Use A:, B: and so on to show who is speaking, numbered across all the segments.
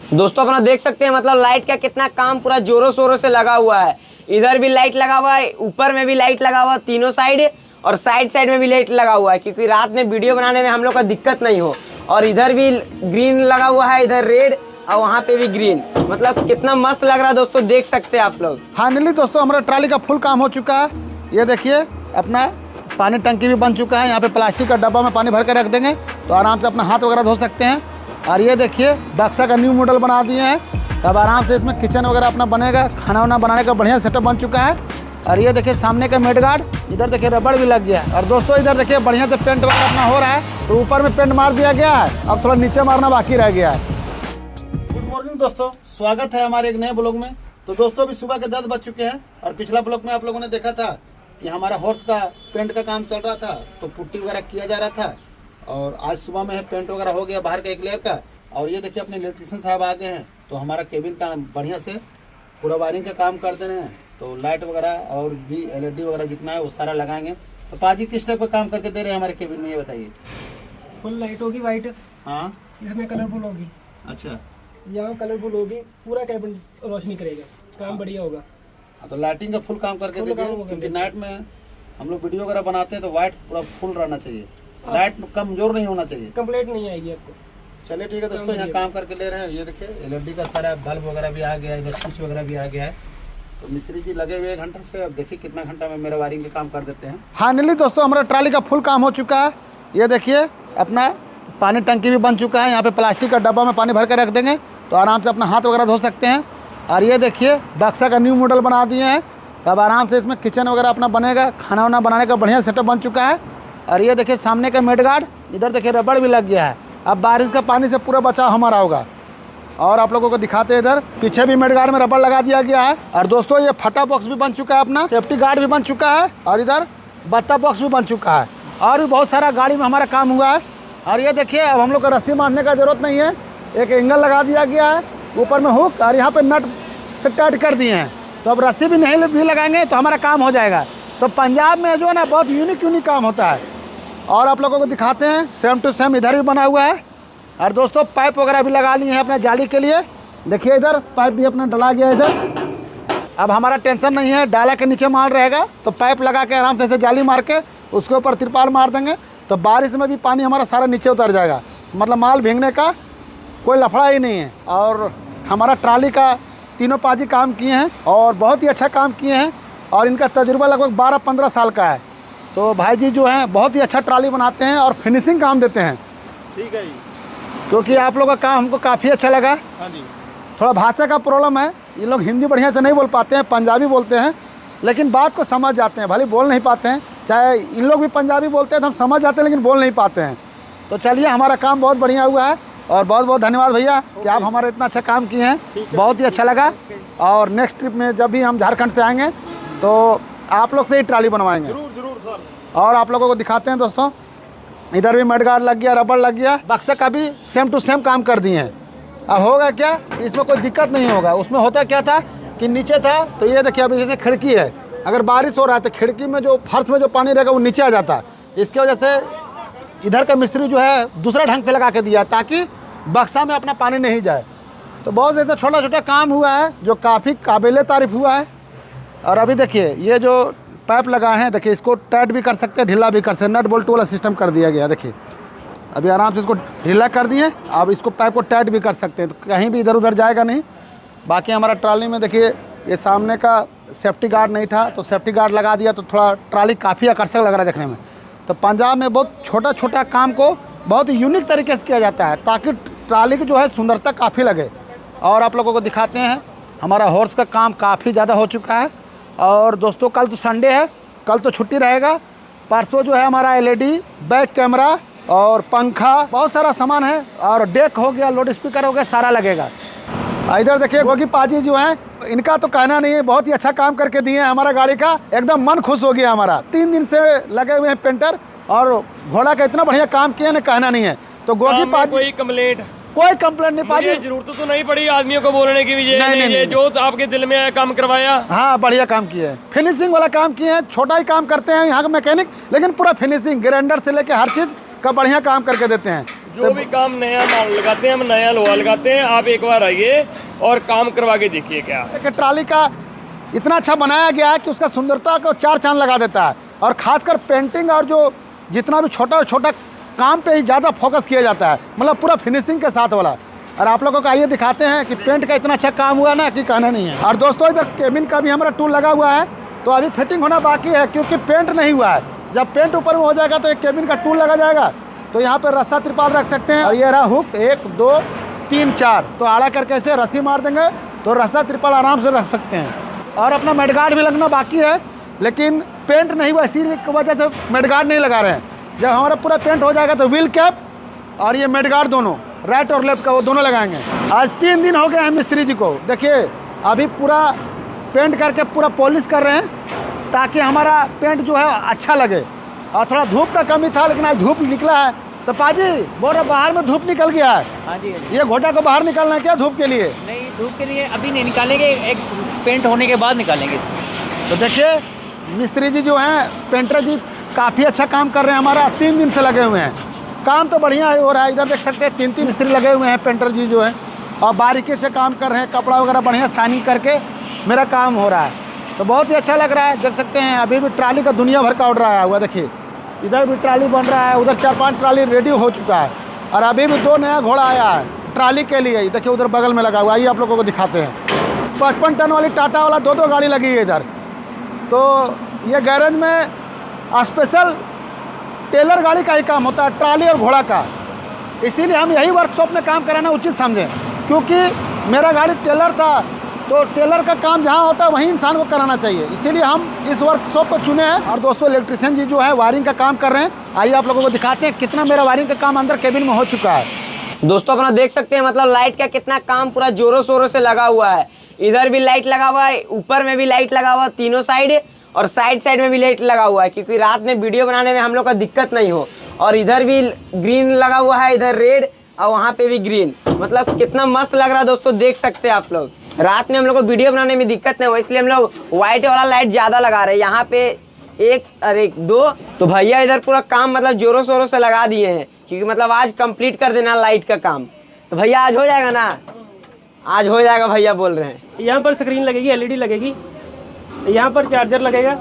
A: दोस्तों अपना देख सकते हैं मतलब लाइट का कितना काम पूरा जोरों शोरों से लगा हुआ है। इधर भी लाइट लगा हुआ है, ऊपर में भी लाइट लगा हुआ है, तीनों साइड, और साइड साइड में भी लाइट लगा हुआ है क्योंकि रात में वीडियो बनाने में हम लोग का दिक्कत नहीं हो। और इधर भी ग्रीन लगा हुआ है, इधर रेड, और वहाँ पे भी ग्रीन। मतलब कितना मस्त लग रहा है दोस्तों, देख सकते हैं आप लोग।
B: फाइनली दोस्तों हमारा ट्रॉली का फुल काम हो चुका है। ये देखिए अपना पानी टंकी भी बन चुका है। यहाँ पे प्लास्टिक का डब्बा में पानी भर के रख देंगे तो आराम से अपना हाथ वगैरह धो सकते हैं। और ये देखिए बक्सा का न्यू मॉडल बना दिए हैं। अब आराम से इसमें किचन वगैरह अपना बनेगा, खाना वाना बनाने का बढ़िया सेटअप बन चुका है। और ये देखिए सामने का मेड गार्ड, इधर देखिए रबड़ भी लग गया है। और दोस्तों इधर देखिए बढ़िया से पेंट वगैरह अपना हो रहा है। तो ऊपर में पेंट मार दिया गया है, अब थोड़ा नीचे मारना बाकी रह गया है। गुड मॉर्निंग दोस्तों, स्वागत है हमारे एक नए ब्लॉग में। तो दोस्तों अभी सुबह के 10 बज चुके हैं और पिछला ब्लॉग में आप लोगों ने देखा था कि हमारा हॉर्स का पेंट का काम चल रहा था, तो पुट्टी वगैरह किया जा रहा था। और आज सुबह में पेंट वगैरह हो गया बाहर का एक लेयर का। और ये देखिए अपने इलेक्ट्रिशियन साहब आ गए हैं, तो हमारा केबिन का बढ़िया से पूरा वायरिंग का काम कर दे रहे हैं। तो लाइट वगैरह और भी LED वगैरह जितना है वो सारा लगाएंगे। तो पाजी किस टाइप का काम करके दे रहे हैं हमारे केबिन में, ये बताइए।
C: फुल लाइट होगी वाइट,
B: हाँ
C: इसमें कलरफुल होगी,
B: अच्छा,
C: यहाँ कलरफुल होगी, पूरा कैबिन रोशनी करेगा, काम बढ़िया होगा।
B: हाँ, तो लाइटिंग का फुल काम करके
C: फुल
B: दीजिए
C: काम होगा।
B: क्योंकि नाइट में हम लोग वीडियो वगैरह बनाते हैं तो वाइट पूरा फुल रहना चाहिए, लाइट कमजोर नहीं होना चाहिए।
C: कंप्लेंट नहीं आएगी आपको।
B: चलिए ठीक है दोस्तों, यहाँ काम करके ले रहे हैं। ये देखिए LED का सारा बल्ब वगैरह भी आ गया है, इधर स्विच वगैरह भी आ गया है। तो मिस्त्री जी लगे हुए 1 घंटे से, अब देखिए कितना घंटा में मेरा वायरिंग का काम कर देते हैं। फाइनली दोस्तों हमारा ट्रॉली का फुल काम हो चुका है। ये देखिए अपना पानी टंकी भी बन चुका है। यहाँ पे प्लास्टिक का डब्बा में पानी भर के रख देंगे तो आराम से अपना हाथ वगैरह धो सकते हैं। और ये देखिए बक्सा का न्यू मॉडल बना दिए हैं, अब आराम से इसमें किचन वगैरह अपना बनेगा, खाना वाना बनाने का बढ़िया सेटअप बन चुका है। और ये देखिए सामने का मेड गार्ड, इधर देखिए रबड़ भी लग गया है। अब बारिश का पानी से पूरा बचाव हमारा होगा। और आप लोगों को दिखाते हैं, इधर पीछे भी मेड गार्ड में रबड़ लगा दिया गया है। और दोस्तों ये फटा बॉक्स भी बन चुका है, अपना सेफ्टी गार्ड भी बन चुका है, और इधर बत्ता बॉक्स भी बन चुका है। और भी बहुत सारा गाड़ी में हमारा काम हुआ है। और ये देखिए अब हम लोग को रस्सी मारने का जरूरत नहीं है, एक एंगल लगा दिया गया है, ऊपर में हुक, और यहाँ पे नट से टाइट कर दिए हैं। तो अब रस्सी भी नहीं भी लगाएंगे तो हमारा काम हो जाएगा। तो पंजाब में जो है ना बहुत यूनिक काम होता है। और आप लोगों को दिखाते हैं, सेम टू सेम इधर भी बना हुआ है। और दोस्तों पाइप वगैरह भी लगा लिए हैं अपने जाली के लिए। देखिए इधर पाइप भी अपना डला गया इधर। अब हमारा टेंशन नहीं है, डाला के नीचे माल रहेगा तो पाइप लगा के आराम से ऐसे जाली मार के उसके ऊपर तिरपाल मार देंगे तो बारिश में भी पानी हमारा सारा नीचे उतर जाएगा। मतलब माल भीगने का कोई लफड़ा ही नहीं है। और हमारा ट्राली का तीनों पाजी काम किए हैं और बहुत ही अच्छा काम किए हैं। और इनका तजुर्बा लगभग 12-15 साल का है। तो भाई जी जो हैं बहुत ही अच्छा ट्राली बनाते हैं और फिनिशिंग काम देते हैं।
D: ठीक है जी,
B: क्योंकि आप लोगों का काम हमको काफ़ी अच्छा लगा।
D: हाँ जी।
B: थोड़ा भाषा का प्रॉब्लम है, ये लोग हिंदी बढ़िया से नहीं बोल पाते हैं, पंजाबी बोलते हैं, लेकिन बात को समझ जाते हैं, भले बोल नहीं पाते हैं। चाहे इन लोग भी पंजाबी बोलते हैं तो हम समझ जाते हैं लेकिन बोल नहीं पाते हैं। तो चलिए हमारा काम बहुत बढ़िया हुआ है और बहुत बहुत धन्यवाद भैया कि आप हमारा इतना अच्छा काम किए हैं, बहुत ही अच्छा लगा। और नेक्स्ट ट्रिप में जब भी हम झारखंड से आएँगे तो आप लोग से ही ट्राली बनवाएंगे।
D: जरूर सर।
B: और आप लोगों को दिखाते हैं दोस्तों, इधर भी मड गार्ड लग गया, रबड़ लग गया, बक्से का भी सेम टू सेम काम कर दिए हैं। अब होगा क्या, इसमें कोई दिक्कत नहीं होगा। उसमें होता क्या था कि नीचे था, तो ये देखिए अभी जैसे खिड़की है, अगर बारिश हो रहा है तो खिड़की में जो फर्श में जो पानी रहेगा वो नीचे आ जाता है। इसकी वजह से इधर का मिस्त्री जो है दूसरा ढंग से लगा के दिया ताकि बक्सा में अपना पानी नहीं जाए। तो बहुत ऐसा छोटा छोटा काम हुआ है जो काफ़ी काबिल तारीफ हुआ है। और अभी देखिए ये जो पाइप लगाए हैं, देखिए इसको टाइट भी कर सकते हैं, ढीला भी कर सकते हैं, नट बोल्ट वाला सिस्टम कर दिया गया। देखिए अभी आराम से इसको ढीला कर दिए, अब इसको पाइप को टाइट भी कर सकते हैं, तो कहीं भी इधर उधर जाएगा नहीं। बाकी हमारा ट्राली में देखिए ये सामने का सेफ्टी गार्ड नहीं था तो सेफ्टी गार्ड लगा दिया, तो थोड़ा ट्राली काफ़ी आकर्षक लग रहा है देखने में। तो पंजाब में बहुत छोटा छोटा काम को बहुत यूनिक तरीके से किया जाता है ताकि ट्राली की जो है सुंदरता काफ़ी लगे। और आप लोगों को दिखाते हैं, हमारा हॉर्स का काम काफ़ी ज़्यादा हो चुका है। और दोस्तों कल तो संडे है, कल तो छुट्टी रहेगा। परसों जो है हमारा LED, बैक कैमरा और पंखा, बहुत सारा सामान है। और डेक हो गया, लाउड स्पीकर हो गया, सारा लगेगा। इधर देखिए गोगी पाजी जो हैं, इनका तो कहना नहीं है, बहुत ही अच्छा काम करके दिए हैं हमारा गाड़ी का, एकदम मन खुश हो गया हमारा। 3 दिन से लगे हुए हैं पेंटर और घोड़ा का इतना बढ़िया काम किया ना, कहना नहीं है। तो गोगी पाजी
E: कोई कंप्लेंट
B: नहीं पाजी,
E: जरूरत तो नहीं पड़ी आदमियों को बोलने की भी। ये जो आपके दिल में आया काम करवाया।
B: हाँ बढ़िया काम किए हैं, फिनिशिंग वाला काम किए हैं। छोटा ही काम करते हैं यहाँ के मैकेनिक, लेकिन पूरा फिनिशिंग ग्राइंडर से लेके हर चीज़ का बढ़िया काम करके देते हैं।
E: जो भी काम नया माल लगाते हैं, हम नया लोहा लगाते हैं। आप एक बार आइए और काम करवा के देखिए क्या।
B: देखिए ट्राली का इतना अच्छा बनाया गया है कि उसका सुंदरता को चार चांद लगा देता है। और खासकर पेंटिंग और जो जितना भी छोटा छोटा काम पे ही ज़्यादा फोकस किया जाता है, मतलब पूरा फिनिशिंग के साथ वाला। और आप लोगों को आइए दिखाते हैं कि पेंट का इतना अच्छा काम हुआ ना कि कहना नहीं है। और दोस्तों इधर केबिन का भी हमारा टूल लगा हुआ है, तो अभी फिटिंग होना बाकी है क्योंकि पेंट नहीं हुआ है। जब पेंट ऊपर में हो जाएगा तो एक केबिन का टूल लगा जाएगा, तो यहाँ पर रस्सा त्रिपाल रख सकते हैं। और ये रहा हुक 1 2 3 4, तो आड़ा करके ऐसे रस्सी मार देंगे तो रस्सा त्रिपाल आराम से रख सकते हैं। और अपना मेडगार्ड भी लगना बाकी है, लेकिन पेंट नहीं हुआ इसी की वजह से मेडगार्ड नहीं लगा रहे हैं। जब हमारा पूरा पेंट हो जाएगा तो व्हील कैप और ये मेडगार्ड दोनों राइट और लेफ्ट का वो दोनों लगाएंगे। आज 3 दिन हो गए हैं मिस्त्री जी को। देखिए अभी पूरा पेंट करके पूरा पॉलिश कर रहे हैं ताकि हमारा पेंट जो है अच्छा लगे। और थोड़ा धूप का कमी था, लेकिन आज धूप निकला है। तो पाजी बोल बाहर में धूप निकल गया है।
D: हाँ जी,
B: ये घोटा को बाहर निकालना है क्या धूप के लिए?
D: नहीं धूप के लिए अभी नहीं निकालेंगे, एक पेंट होने के बाद निकालेंगे।
B: तो देखिए मिस्त्री जी जो हैं, पेंटर जी काफ़ी अच्छा काम कर रहे हैं। हमारा 3 दिन से लगे हुए हैं, काम तो बढ़िया हो रहा है। इधर देख सकते हैं 3 मिस्त्री लगे हुए हैं पेंटर जी जो हैं, और बारीकी से काम कर रहे हैं। कपड़ा वगैरह बढ़िया शाइनिंग करके मेरा काम हो रहा है, तो बहुत ही अच्छा लग रहा है। देख सकते हैं अभी भी ट्राली का दुनिया भर का ऑर्डर आया हुआ। देखिए इधर भी ट्राली बन रहा है, उधर 4-5 ट्राली रेडी हो चुका है। और अभी भी 2 नया घोड़ा आया है ट्राली के लिए। देखिए उधर बगल में लगा हुआ, आइए आप लोगों को दिखाते हैं। 55 टन वाली टाटा वाला 2 गाड़ी लगी है इधर। तो ये गैरेज में स्पेशल टेलर गाड़ी का ही काम होता है, ट्राली और घोड़ा का। इसीलिए हम यही वर्कशॉप में काम कराना उचित समझें, क्योंकि मेरा गाड़ी टेलर था, तो टेलर का काम जहाँ होता है वहीं इंसान को कराना चाहिए। इसीलिए हम इस वर्कशॉप को चुने हैं। और दोस्तों इलेक्ट्रिशियन जी जो है वायरिंग का काम कर रहे हैं। आइए आप लोगों को दिखाते हैं कितना मेरा वायरिंग का काम अंदर केबिन में हो चुका है।
A: दोस्तों अपना देख सकते हैं मतलब लाइट का कितना काम पूरा जोरों शोरों से लगा हुआ है। इधर भी लाइट लगा हुआ है, ऊपर में भी लाइट लगा हुआ है, तीनों साइड, और साइड साइड में भी लाइट लगा हुआ है, क्योंकि रात में वीडियो बनाने में हम लोग का दिक्कत नहीं हो। और इधर भी ग्रीन लगा हुआ है, इधर रेड, और वहाँ पे भी ग्रीन। मतलब कितना मस्त लग रहा है दोस्तों, देख सकते हैं आप लोग। रात में हम लोग को वीडियो बनाने में दिक्कत नहीं हो, इसलिए हम लोग व्हाइट वाला लाइट ज़्यादा लगा रहे हैं। यहाँ पे 1 और 1 2, तो भैया इधर पूरा काम मतलब जोरों शोरों से लगा दिए हैं, क्योंकि मतलब आज कंप्लीट कर देना लाइट का काम। तो भैया आज हो जाएगा ना? आज हो जाएगा भैया बोल रहे हैं।
C: यहाँ पर स्क्रीन लगेगी, LED लगेगी, यहाँ पर चार्जर लगेगा,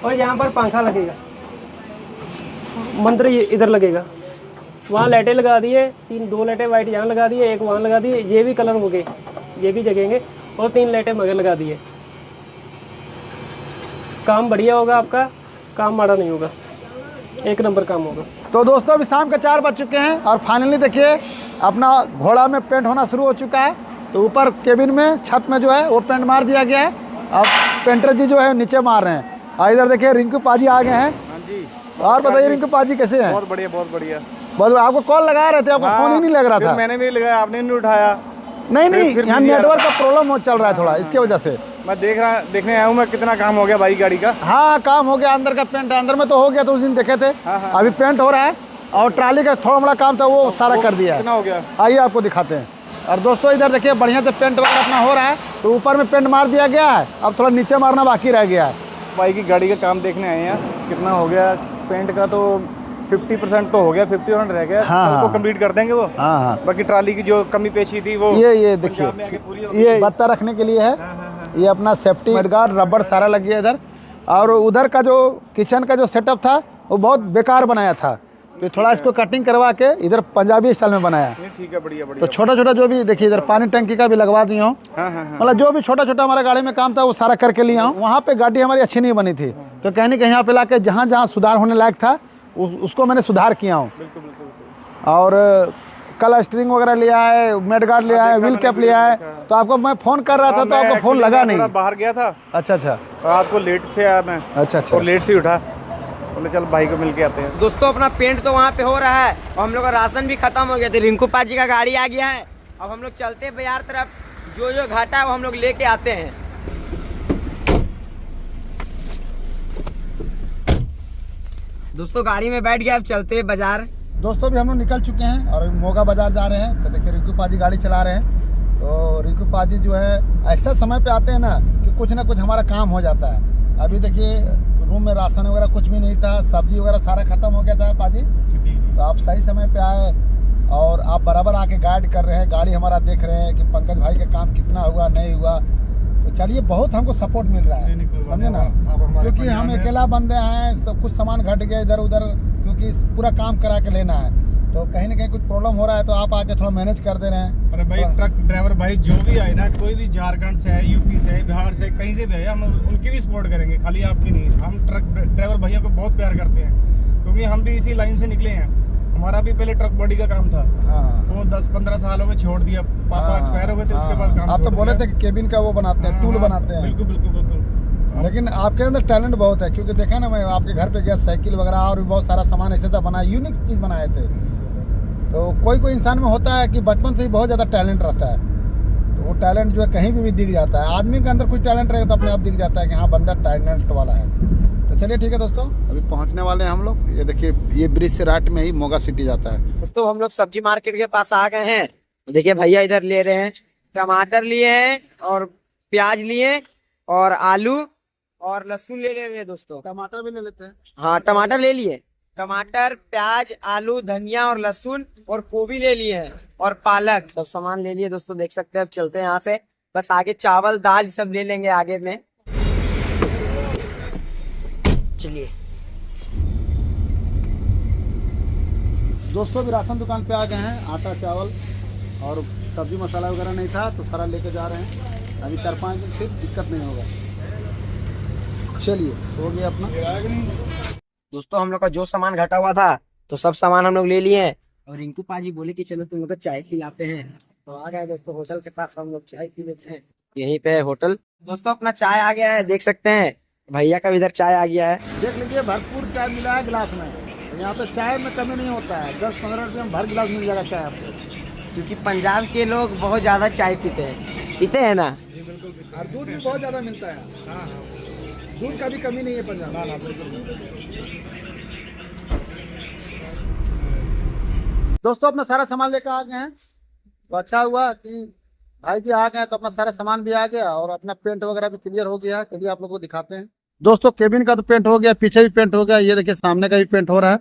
C: और यहाँ पर पंखा लगेगा, मंत्र इधर लगेगा। वहाँ लाइटें लगा दिए, 2 लाइटें वाइट यहाँ लगा दिए, 1 वहाँ लगा दिए। ये भी कलर हो गए, ये भी जगेंगे, और 3 लाइटें मगर लगा दिए। काम बढ़िया होगा, आपका काम माड़ा नहीं होगा, 1 नंबर काम होगा।
B: तो दोस्तों अभी शाम के 4 बज चुके हैं, और फाइनली देखिए अपना घोड़ा में पेंट होना शुरू हो चुका है। तो ऊपर केबिन में छत में जो है वो पेंट मार दिया गया है। अब पेंटर जी जो है नीचे मार रहे हैं। और इधर देखिए रिंकू पाजी आ गए हैं।
F: जी,
B: और बताइए रिंकू पाजी कैसे हैं?
F: बहुत बढ़िया, बहुत बढ़िया।
B: बस आपको कॉल लगा रहे थे, आपको फोन ही नहीं लग रहा था।
F: मैंने भी लगाया, आपने नहीं उठाया।
B: नहीं
F: फिर
B: यहाँ नेटवर्क का प्रॉब्लम चल रहा है थोड़ा, इसके वजह से।
F: मैं देखने आया हूँ मैं कितना काम हो गया भाई गाड़ी का।
B: हाँ काम हो गया, अंदर का पेंट अंदर में तो हो गया, तो उस दिन देखे थे।
F: हाँ।
B: अभी पेंट हो रहा है, और ट्राली का थोड़ा बड़ा काम था वो सारा कर दिया
F: कितना
B: है।
F: हो गया?
B: आइए आपको दिखाते हैं। और दोस्तों इधर देखिए बढ़िया से पेंट वगैरह अपना हो रहा है। तो ऊपर में पेंट मार दिया गया है, अब थोड़ा नीचे मारना बाकी रह गया है।
F: भाई की गाड़ी का काम देखने आए हैं, कितना हो गया पेंट का। तो 50% तो हो गया, 50% रह गया।
B: हाँ।
F: वो कंप्लीट कर देंगे वो।
B: हाँ।
F: बाकी ट्राली की जो कमी पेशी थी वो
B: ये देखिए,
F: पंजाब में आके पूरी हो गई।
B: ये बत्ता रखने के लिए है। ये अपना सेफ्टी गार्ड रबड़ सारा लग गया इधर। और उधर का जो किचन का जो सेटअप था वो बहुत बेकार बनाया था, तो थोड़ा इसको कटिंग करवा के इधर पंजाबी स्टाइल में बनाया।
F: ठीक है, बढ़िया
B: तो
F: बढ़िया।
B: छोटा छोटा जो भी देखिए इधर पानी टंकी का भी लगवा दिया हूँ।
F: हाँ।
B: मतलब जो भी छोटा छोटा हमारा गाड़ी में काम था वो सारा करके लिया हूँ। वहाँ पे गाड़ी हमारी अच्छी नहीं बनी थी, तो कहने के यहाँ पे लाके जहाँ जहाँ सुधार होने लायक था उसको मैंने सुधार किया हूँ। और कल स्ट्रिंग वगैरह लिया है, मेडगार्ड लिया है, व्हील कैप लिया है। तो आपको मैं फ़ोन कर रहा था तो आपका फ़ोन लगा नहीं।
F: बाहर गया था।
B: अच्छा।
F: रात को लेट से आया मैं।
B: अच्छा।
F: और लेट से उठा, बोले चल भाई को मिल के आते हैं।
A: दोस्तों अपना पेंट तो वहाँ पे हो रहा है, और हम लोग का राशन भी खत्म हो गया था। रिंकू पाजी का गाड़ी आ गया है। अब हम लोग चलते हैं बाजार तरफ, जो घाटा है वो हम लोग लेके आते हैं। दोस्तों गाड़ी में बैठ गया, अब चलते हैं बाजार।
B: दोस्तों भी हम लोग निकल चुके हैं और मोगा बाजार जा रहे हैं। तो देखिए रिंकू पाजी गाड़ी चला रहे हैं। तो रिंकू पाजी जो है ऐसा समय पे आते हैं ना कि कुछ ना कुछ हमारा काम हो जाता है। अभी देखिए रूम में राशन वगैरह कुछ भी नहीं था, सब्जी वगैरह सारा खत्म हो गया था पाजी। तो आप सही समय पे आए और आप बराबर आके गाइड कर रहे हैं, गाड़ी हमारा देख रहे हैं कि पंकज भाई का काम कितना हुआ नहीं हुआ। तो चलिए बहुत हमको सपोर्ट मिल रहा है, समझे ना, क्योंकि हम अकेला बंदे हैं, सब कुछ सामान घट गया इधर उधर, क्योंकि पूरा काम करा के लेना है, तो कहीं ना कहीं कुछ प्रॉब्लम हो रहा है तो आप आके थोड़ा मैनेज कर दे रहे हैं।
F: अरे भाई ट्रक ड्राइवर भाई जो भी आए ना, कोई भी झारखंड से है, यूपी से है, बिहार से, कहीं से भी है, हम उनकी भी सपोर्ट करेंगे, खाली आपकी नहीं। हम ट्रक ड्राइवर भैया को बहुत प्यार करते हैं, क्योंकि हम भी इसी लाइन से निकले हैं। हमारा भी पहले ट्रक बॉडी का काम था, वो 10-15 सालों में छोड़ दिया, पापा एक्सपायर हो गए थे, उसके बाद काम।
B: आप तो बोले थे कि केबिन का वो बनाते हैं, टूल बनाते हैं।
F: बिल्कुल बिल्कुल बिल्कुल।
B: लेकिन आपके अंदर टैलेंट बहुत है, क्योंकि देखा ना, मैं आपके घर पे गया, साइकिल वगैरह और भी बहुत सारा सामान ऐसे था बनाया, यूनिक चीज बनाए थे। तो कोई इंसान में होता है कि बचपन से ही बहुत ज़्यादा टैलेंट रहता है, तो वो टैलेंट जो है कहीं भी दिख जाता है। आदमी के अंदर कुछ टैलेंट रहेगा तो अपने आप दिख जाता है कि हाँ बंदा टैलेंट वाला है। तो चलिए ठीक है दोस्तों, अभी पहुंचने वाले हैं हम लोग। ये देखिए, ये ब्रिज से राइट में ही मोगा सिटी जाता है।
A: दोस्तों हम लोग सब्जी मार्केट के पास आ गए हैं। देखिए भैया इधर ले रहे हैं, टमाटर लिए हैं और प्याज लिए और आलू और लहसुन ले रहे हैं दोस्तों।
B: टमाटर भी ले लेते हैं।
A: हाँ टमाटर ले लिए, टमाटर, प्याज, आलू, धनिया और लहसुन और गोभी ले लिए हैं और पालक, सब सामान ले लिए दोस्तों। देख सकते हैं, अब चलते हैं यहाँ से, बस आगे चावल दाल सब ले लेंगे आगे में। चलिए
B: दोस्तों, भी राशन दुकान पे आ गए हैं। आटा चावल और सब्जी मसाला वगैरह नहीं था तो सारा लेके जा रहे हैं। अभी 4-5 दिन फिर दिक्कत नहीं होगा। चलिए, हो गया अपना।
A: दोस्तों हम लोग का जो सामान घटा हुआ था तो सब सामान हम लोग ले लिए हैं और रिंकू पाजी बोले कि चलो तुम लोग को चाय पिलाते हैं, तो आ गए दोस्तों होटल के पास, हम लोग चाय पी लेते हैं। यहीं पे है होटल दोस्तों, अपना चाय आ गया है, देख सकते हैं भैया का भी इधर चाय आ गया है।
B: देख लीजिए, भरपूर चाय मिला है गिलास में। यहाँ पे चाय में कमी नहीं होता है, 10-15 रुपये में भर गिलास मिल जाएगा चाय आपको,
A: क्योंकि पंजाब के लोग बहुत ज्यादा चाय पीते हैं ना।
B: और दूध भी बहुत ज्यादा मिलता है। दूध का भी कमी नहीं है पंजाब। दोस्तों अपना सारा सामान लेकर आ गए हैं, तो अच्छा हुआ कि भाई जी आ गए, तो अपना सारा सामान भी आ गया और अपना पेंट वगैरह भी क्लियर हो गया है। चलिए आप लोगों को दिखाते हैं। दोस्तों केबिन का तो पेंट हो गया, पीछे भी पेंट हो गया, ये देखिए सामने का भी पेंट हो रहा है।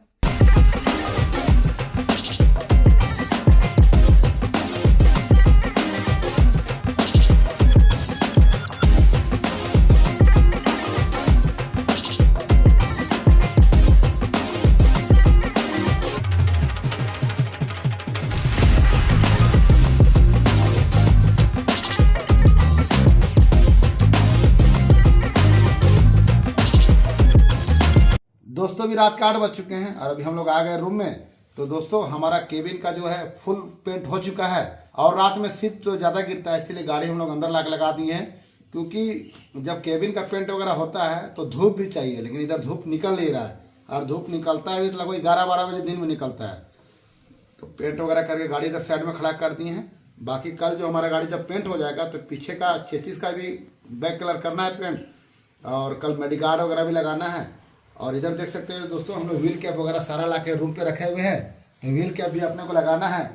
B: दोस्तों भी रात के 8 बज चुके हैं और अभी हम लोग आ गए रूम में। तो दोस्तों हमारा केबिन का जो है फुल पेंट हो चुका है और रात में शीत तो ज़्यादा गिरता है, इसीलिए गाड़ी हम लोग अंदर ला के लगा दी है, क्योंकि जब केबिन का पेंट वगैरह होता है तो धूप भी चाहिए, लेकिन इधर धूप निकल नहीं रहा है और धूप निकलता है तो लगभग 11-12 बजे दिन में निकलता है। तो पेंट वगैरह करके गाड़ी इधर साइड में खड़ा कर दिए हैं। बाकी कल जो हमारा गाड़ी जब पेंट हो जाएगा तो पीछे का चेचिस का भी बैक कलर करना है पेंट, और कल मेडिगार्ड वगैरह भी लगाना है। और इधर देख सकते हैं दोस्तों, हम लोग व्हील कैप वगैरह सारा ला के रूम पे रखे हुए हैं, तो व्हील कैप भी अपने को लगाना है।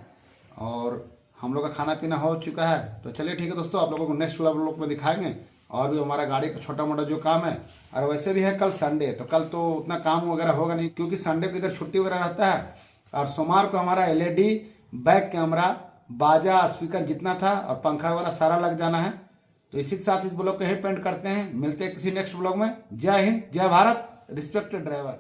B: और हम लोग का खाना पीना हो चुका है। तो चलिए ठीक है दोस्तों, आप लोगों को नेक्स्ट व्लॉग में दिखाएंगे और भी हमारा गाड़ी का छोटा मोटा जो काम है। और वैसे भी है कल संडे, तो कल तो उतना काम वगैरह होगा नहीं, क्योंकि संडे को इधर छुट्टी वगैरह रहता है। और सोमवार को हमारा LED, बैक कैमरा, बाजा, स्पीकर जितना था और पंखा वगैरह सारा लग जाना है। तो इसी के साथ इस ब्लॉग को यहीं पेंट करते हैं। मिलते हैं किसी नेक्स्ट ब्लॉग में। जय हिंद, जय भारत, रिस्पेक्टेड ड्राइवर।